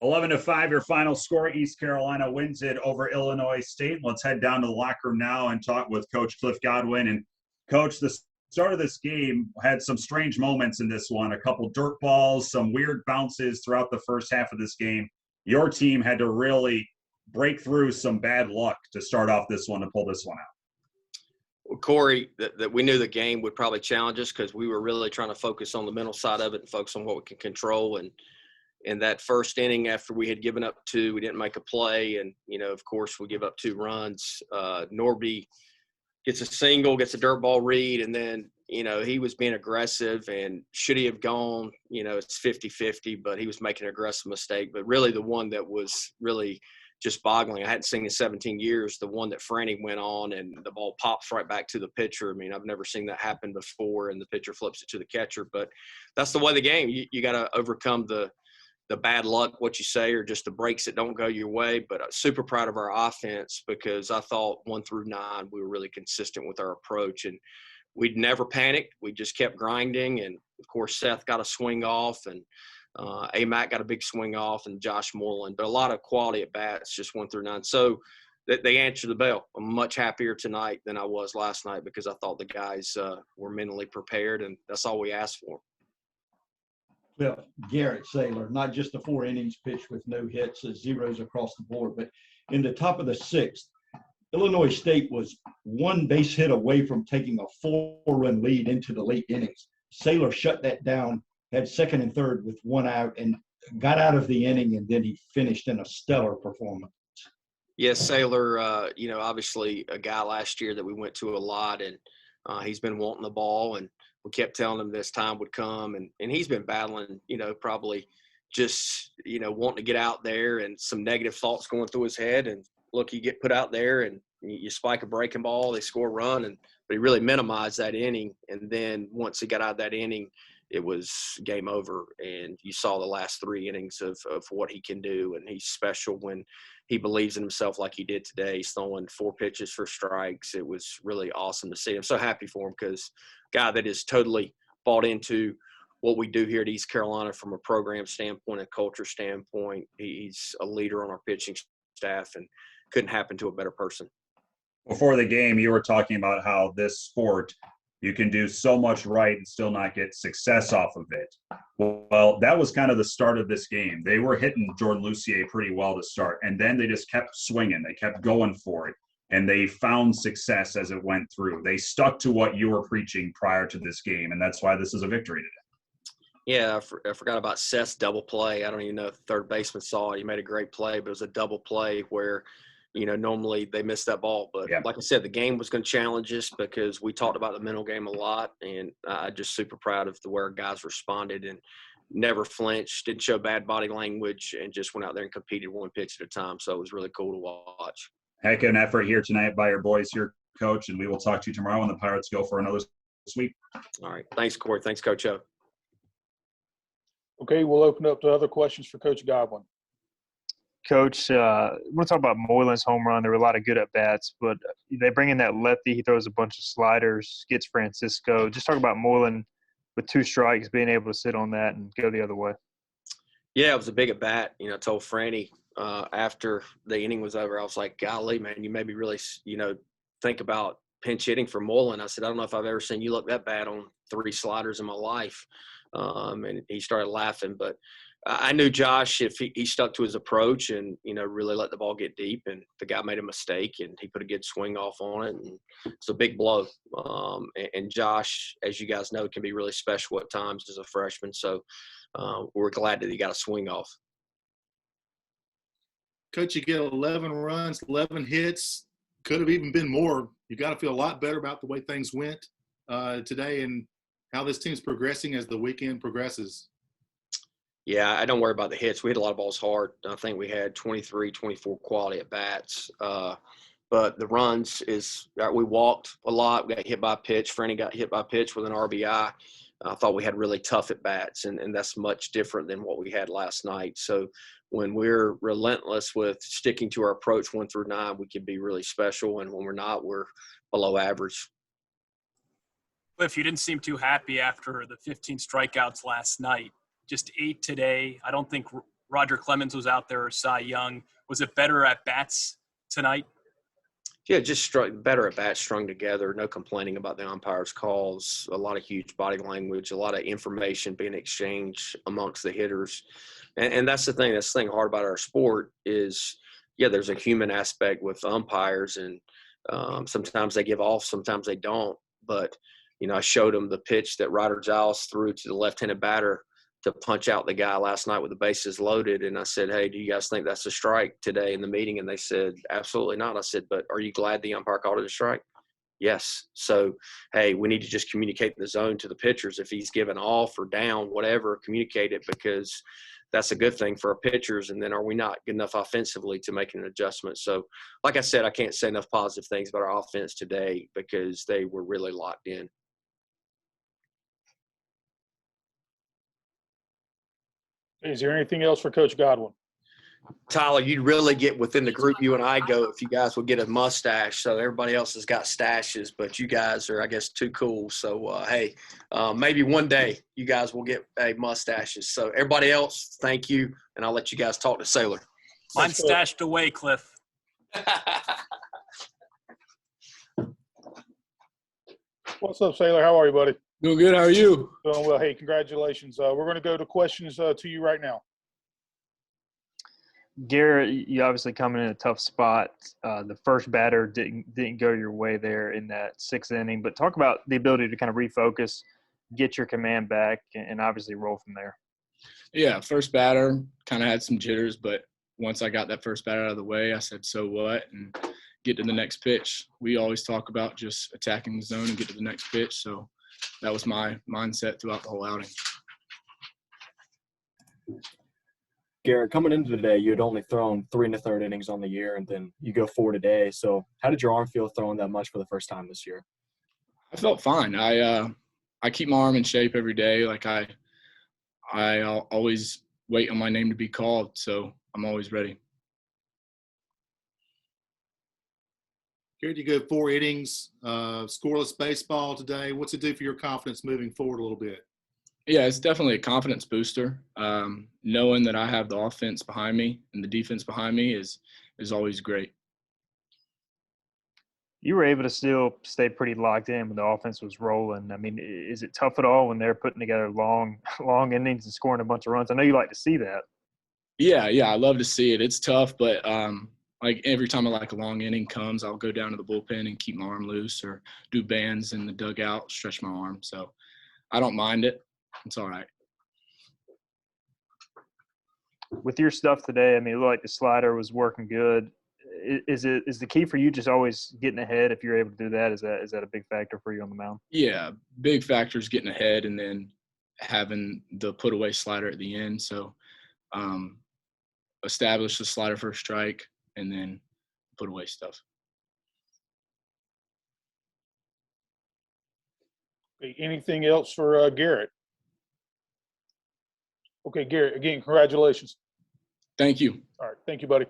11-5, your final score. East Carolina wins it over Illinois State. Let's head down to the locker room now and talk with Coach Cliff Godwin. And Coach, the start of this game had some strange moments in this one. A couple dirt balls, some weird bounces throughout the first half of this game. Your team had to really break through some bad luck to start off this one to pull this one out. Well, Corey, that we knew the game would probably challenge us because we were really trying to focus on the mental side of it and focus on what we can control. And in that first inning, after we had given up two, we didn't make a play. And, of course, we give up 2 runs. Norby gets a single, gets a dirt ball read, and then, he was being aggressive. And should he have gone, it's 50-50, but he was making an aggressive mistake. But really the one that was really just boggling, I hadn't seen in 17 years, the one that Franny went on and the ball pops right back to the pitcher. I mean, I've never seen that happen before, and the pitcher flips it to the catcher. But that's the way of the game. You got to overcome the bad luck, what you say, or just the breaks that don't go your way. But I'm super proud of our offense because I thought 1 through 9, we were really consistent with our approach. And we'd never panicked. We just kept grinding. And, of course, Seth got a swing off, and A-Mac got a big swing off, and Josh Moreland. But a lot of quality at bats, just 1 through 9. So they answered the bell. I'm much happier tonight than I was last night because I thought the guys were mentally prepared, and that's all we asked for. Well, Garrett Saylor, not just the 4 innings pitched with no hits, zeros across the board, but in the top of the 6th, Illinois State was 1 base hit away from taking a 4-run lead into the late innings. Saylor shut that down, had second and third with 1 out, and got out of the inning, and then he finished in a stellar performance. Yes, Saylor, obviously a guy last year that we went to a lot, and he's been wanting the ball, and we kept telling him this time would come, and he's been battling, probably just, wanting to get out there and some negative thoughts going through his head. And look, you get put out there and you spike a breaking ball, they score a run, but he really minimized that inning. And then once he got out of that inning, it was game over. And you saw the last 3 innings of what he can do. And he's special when he believes in himself like he did today. He's throwing 4 pitches for strikes. It was really awesome to see. I'm so happy for him because guy that is totally bought into what we do here at East Carolina from a program standpoint, a culture standpoint. He's a leader on our pitching staff, and couldn't happen to a better person. Before the game, you were talking about how this sport, you can do so much right and still not get success off of it. Well, that was kind of the start of this game. They were hitting Jordan Lucier pretty well to start, and then they just kept swinging. They kept going for it, and they found success as it went through. They stuck to what you were preaching prior to this game, and that's why this is a victory today. Yeah, I forgot about Seth's double play. I don't even know if the third baseman saw it. He made a great play, but it was a double play where – normally they miss that ball. But Like I said, the game was going to challenge us because we talked about the mental game a lot. And I'm just super proud of the way our guys responded and never flinched, didn't show bad body language, and just went out there and competed 1 pitch at a time. So it was really cool to watch. Heck of an effort here tonight by your boys here, Coach. And we will talk to you tomorrow when the Pirates go for another sweep. All right. Thanks, Corey. Thanks, Coach O. Okay, we'll open up to other questions for Coach Godwin. Coach, we'll talk about Moreland's home run. There were a lot of good at-bats, but they bring in that lefty. He throws a bunch of sliders, gets Francisco. Just talk about Moreland with 2 strikes, being able to sit on that and go the other way. Yeah, it was a big at-bat. I told Franny after the inning was over, I was like, golly, man, you maybe really, think about pinch hitting for Moreland. I said, I don't know if I've ever seen you look that bad on 3 sliders in my life. And he started laughing, but I knew Josh, if he stuck to his approach and, really let the ball get deep, and the guy made a mistake and he put a good swing off on it. And it's a big blow. And Josh, as you guys know, can be really special at times as a freshman. So we're glad that he got a swing off. Coach, you get 11 runs, 11 hits, could have even been more. You got to feel a lot better about the way things went today and how this team's progressing as the weekend progresses. Yeah, I don't worry about the hits. We hit a lot of balls hard. I think we had 23, 24 quality at bats. But the runs we walked a lot. We got hit by a pitch. Franny got hit by a pitch with an RBI. I thought we had really tough at bats, and that's much different than what we had last night. So when we're relentless with sticking to our approach 1 through 9, we can be really special. And when we're not, we're below average. Cliff, you didn't seem too happy after the 15 strikeouts last night. Just 8 today. I don't think Roger Clemens was out there, or Cy Young. Was it better at bats tonight? Yeah, just better at bats, strung together, no complaining about the umpires' calls, a lot of huge body language, a lot of information being exchanged amongst the hitters. And that's the thing. That's the thing hard about our sport is, yeah, there's a human aspect with umpires, and sometimes they give off, sometimes they don't. But, I showed them the pitch that Ryder Giles threw to the left-handed batter to punch out the guy last night with the bases loaded. And I said, hey, do you guys think that's a strike today in the meeting? And they said, absolutely not. I said, but are you glad the umpire called it a strike? Yes. So, hey, we need to just communicate the zone to the pitchers. If he's given off or down, whatever, communicate it, because that's a good thing for our pitchers. And then are we not good enough offensively to make an adjustment? So, like I said, I can't say enough positive things about our offense today because they were really locked in. Is there anything else for Coach Godwin? Tyler, you'd really get within the group you and I go if you guys would get a mustache. So everybody else has got stashes, but you guys are, I guess, too cool. So, hey, maybe one day you guys will get mustaches. So everybody else, thank you, and I'll let you guys talk to Saylor. Mine's stashed away, Cliff. What's up, Saylor? How are you, buddy? Doing good. How are you? Doing well. Hey, congratulations. We're going to go to questions to you right now. Garrett, you obviously coming in a tough spot. The first batter didn't go your way there in that sixth inning, but talk about the ability to kind of refocus, get your command back, and obviously roll from there. Yeah, first batter kind of had some jitters, but once I got that first batter out of the way, I said, so what, and get to the next pitch. We always talk about just attacking the zone and get to the next pitch, so that was my mindset throughout the whole outing. Garrett, coming into today, you had only thrown 3 1/3 innings on the year, and then you go 4 today. So how did your arm feel throwing that much for the first time this year? I felt fine. I keep my arm in shape every day. Like I always wait on my name to be called, so I'm always ready. Garrett, you go 4 innings, scoreless baseball today. What's it do for your confidence moving forward a little bit? Yeah, it's definitely a confidence booster. Knowing that I have the offense behind me and the defense behind me is always great. You were able to still stay pretty locked in when the offense was rolling. I mean, is it tough at all when they're putting together long innings and scoring a bunch of runs? I know you like to see that. Yeah, I love to see it. It's tough, but like every time a long inning comes, I'll go down to the bullpen and keep my arm loose or do bands in the dugout, stretch my arm. So I don't mind it. It's all right. With your stuff today, I mean, it looked like the slider was working good. Is the key for you just always getting ahead? If you're able to do that, is that a big factor for you on the mound? Yeah, big factor is getting ahead and then having the put away slider at the end. So establish the slider for a strike and then put away stuff. Anything else for Garrett? Okay, Garrett, again, congratulations. Thank you. All right. Thank you, buddy.